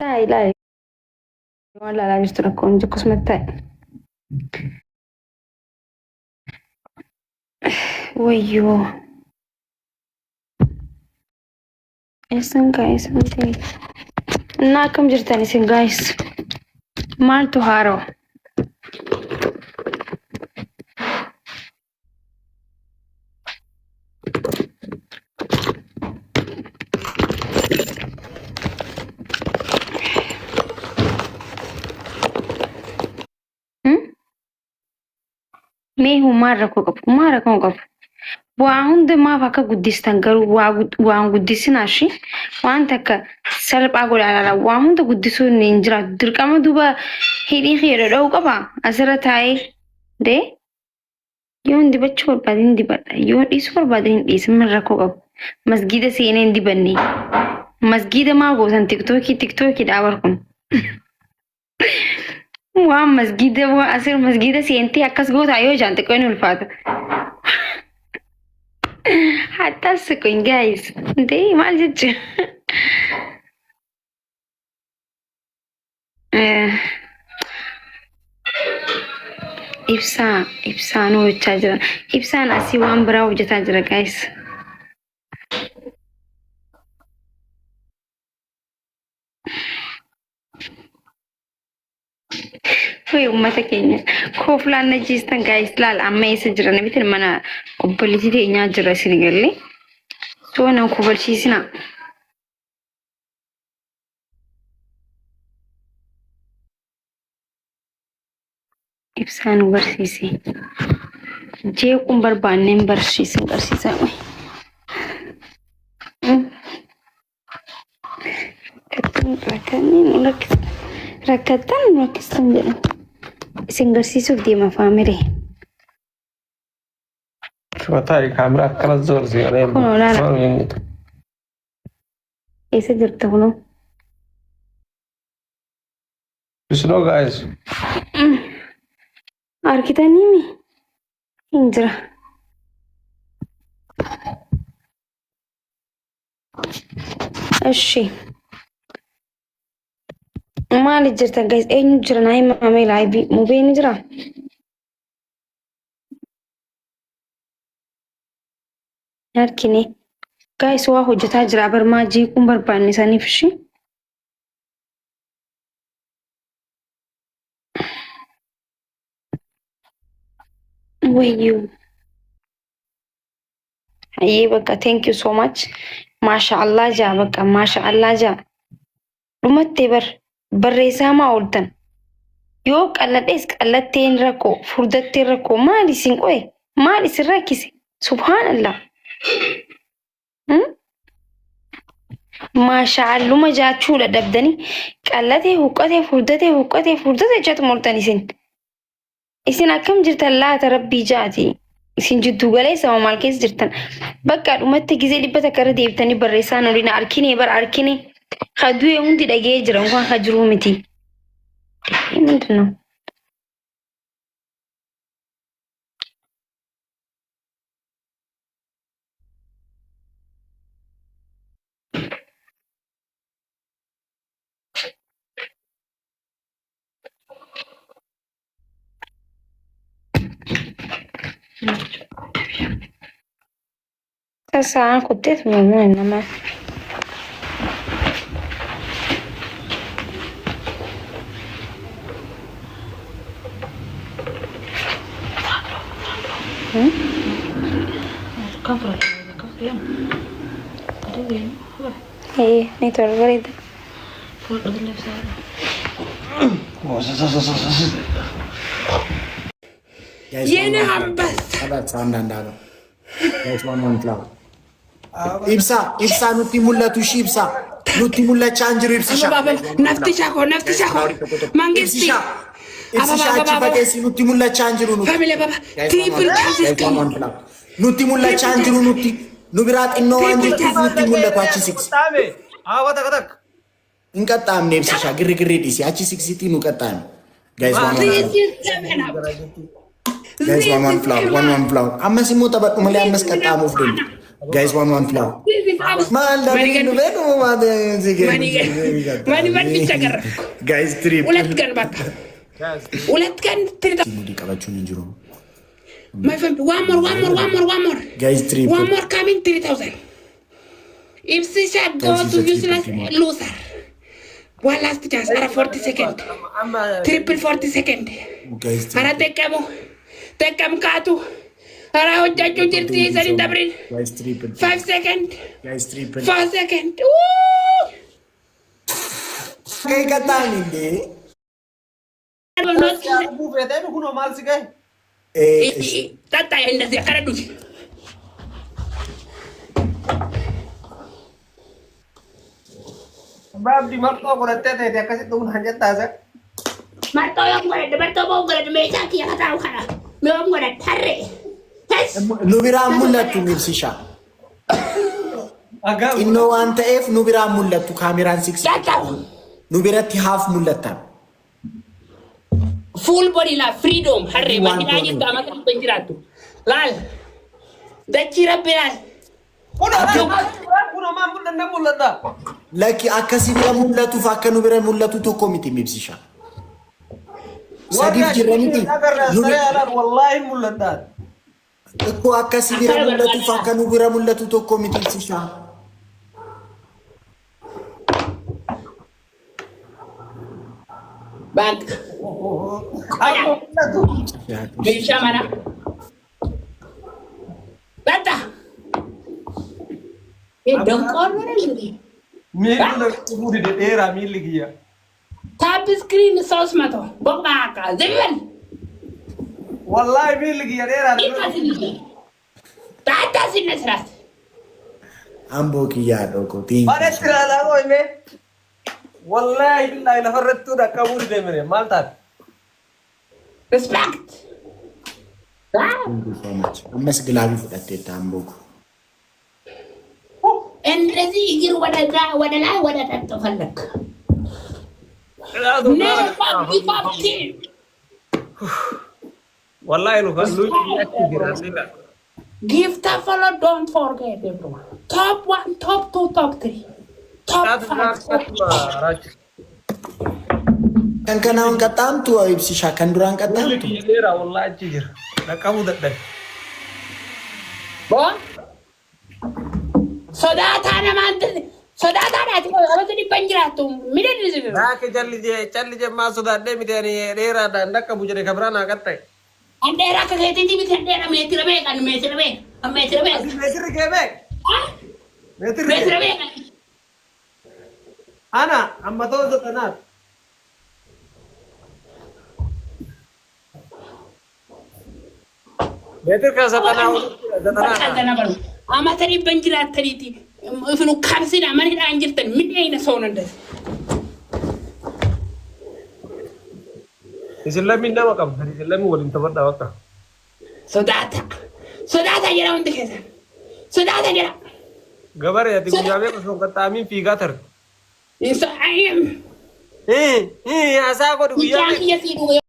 ilaali waan laalaa jirtu rakkoon akkasumas ta'e. Wayyoo. Eessan gaa'eessan ta'e. Innaa akkam jirtan isin gaa'es? Maaltu haarawa? Mee humaan rakkoo qabu, humaan rakkoo qabu. Waa hundumaaf akka guddistan garuu waan guddisinaashii waan takka salphaa godhaadha. Waa hunda guddisuun hin jiraatu. Dirqama duuba hidhii hidha dha'uu qaba. Asirra taa'ee dee yoon dibachuu barbaade hin dibadha. Yoon dhiisuu barbaade hin dhiisu min rakkoo qabu. Masgiida seenee hin dibanne. Masgiida maa gootan tiktookii dhaabar kun. Waan masgiida seentee akkas goota yoo jaan xiqqoo hin ulfaata. Hatta siqoon guys. Dee maal jechuun? Ibsaan hojjechaa jira. Ibsaan asii waan biraa hojjetaa jira guys. Wai ummata keenya kooflaan najiistan guys laal amma eessa jiran bitin mana obboleettii teenyaa jira isin galle. Soo nan kobalchiisina. Ibsaan barsiise. Jeequun barbaanneen barsiisan wai. Rakkatan jedhan. Isin garsiisuuf deema faamire. Shootaa kaamera akkana zoorsi galee. Kunoo laala. Eessa jirta kunoo? Bisnoo guys. Argitanii mi? Hin jira. Eshi. Maal jirta guys? Eenyu jira naa himamee laayibii mubeen jira? Harkini. Guys waa hojjetaa jira barmaa jeequun barbaanne isaaniif ishee. Wayyoo. Hayyee bakka thank you so much. Maashaallah jaa bakka maashaallah jaa. Dhumattee barreessaa maa ooltan? Yoo qalladhees qallatteen rakkoo furdatteen rakkoo maal isin qo'e? Maal isin rakkise? Subhaanallah. Maashaallah jaachuudha dhabdanii qallatee huqqatee jechatu mooltan isin. Isin akkam jirtan laata rabbii jaati. Isin jidduu galeessa maal keessa jirtan? Bakka dhumatti gizee dhibbata akkara deebitanii barreessaan olina arkine. Hadu'ee hundi dhagee jiran waan hajiruu miti. ምንድነው? Sasa kutet mwenyewe nama ni terbaik. Yeni hambas. Ibsa nuti mul'atu shi ibsa. Nuti mul'achaa jiru ibsisha. Naftisha ko. Mangisti. Ibsisha achi fageessi nuti mul'achaa jiru nuti. Family baba. Triple chances. Nuti mul'achaa jiru nuti. Nu biraa xinnoo waan jirtuuf nuti mul'atu achi siksi. Hin qaxxaamne ibsisha girri dhiisi achi siksiitii nu qaxxaamne. Guys one flower. Ammas immoo taphadhu malee ammas qaxxaamuuf deemu. Guys, one flower. Man, that is the way Mani chagar. Guys, three. Ulat kan bak. Ulat kan three. My friend, one more. Guys, three. One more coming 3,000. If Sisha go to useless loser. One last chance, ara 40 seconds. Triple 40 seconds. Guys, three. Ara tekam katu. Ara hojjaju jirti sari dabrin. Guys, three. 5 seconds. Guys, three. 4 seconds. Woo! Kaya katang hindi. Tata yenda si akara dusi. Bab di marto ko rete te dia kasi tuh hanya taza. Marto yang mo gole me saki ya kata ukara. Me mo gole tarre. Yes. Nubira mulatu mirsisha. Agak Inno anta ef nubira mulatu kameran 6. Tata. Nubira ti half mulatan. Full body la freedom harre mahina yinda amata benjiratu. Lal. Dachira bilal. Kuno mampu dan mulata. Laki akasi bira mulatu fakka nubira mulatu tokko miti mirsisha. Sadif jiraniti. Wallahi mulata. Ko akasi bira mulatu fakka nubira mulatu tokko miti mirsisha. Bank. Bisha mana? Tata. Dongkor mana lagi? Mili de era mili giya. Tap screen sauce mato. Bokba ka. Zemen. Wallahi mili giya era. Ita sini. Tata sini serat. Ambo kiya doko tin. Bare tirala ko ime. Wallahi billahi la haratu da kaburi de mere malta. Respect. Thank you so much. Ammas gilabi fudate tamboko. እንደዚህ እግር ወደዛ ወደ ላይ ወደ ታች ተፈለክ Wallahi no kalu ya give the follow, don't forget everyone. Top 1, top 2, top 3, top 5. Kan kanaun katamtu ibsisha kan durang katamtu. era wallahi jigir. Da kamu da dai. Bo Sodata na mante. Sodata na ti ko di panjiratu. Mide ni sibi. Da ke jalli je ma so da de mi tani era da ndaka bujere kabrana katte. Andera ka kete ti bite andera metirabe kan metirabe. Metirabe. Metri kebe. Ah? Metri. Metirabe. Ana amma to do tanat. Metri ka satana Satana baru. Amatari banjirat tariti. Ifnu kapsina mani da anjirtan min ayna sonande. Islami nama kam dari Islami walin tabarda waka. Sodata jira unde kesa. Sodata jira. Gabar ya tigu jabe ko so kata amin figa tar. Isa ayam. Asa ko du Iya si